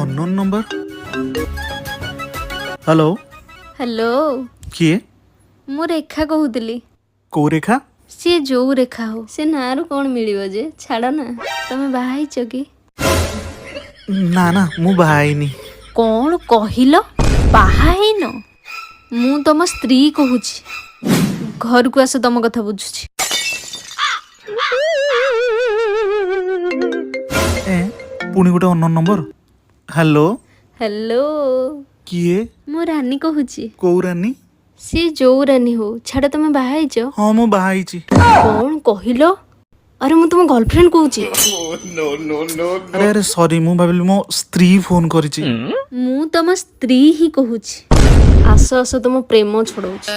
Unknown number. Hello hello କିଏ? मु रेखा कहूली। କୋଉ ରେଖା? सी जो रेखा हो से ना रु कौन मिलिबो जे छाड़ ना तमे बाहाइच कि ନା ନା ମୁଁ ବାହା ହେଇନି। कौन कहिलो बाहा हेन मु तम स्त्री कहूची घर को आस तम कथा बुझुची। ଏ ପୁଣି ଗୋଟେ ଅନନୋନ୍ ନମ୍ବର। ହ୍ୟାଲୋ हेलो କିଏ? मु रानी कहूची। କୋଉ ରାନୀ? सी जो रानी हो छाड़ तमे बाहाइच ହଁ ମୁଁ ବାହା ହେଇଛି। कौन कहिलो अरे मु तुम गर्लफ्रेंड कहूची। ଆରେ ଆରେ ସରି ମୁଁ ଭାବିଲି ମୋ ସ୍ତ୍ରୀ ଫୋନ କରିଛି। मु तम स्त्री ही कहूची आस आस तुम प्रेम छोड़ाऊची।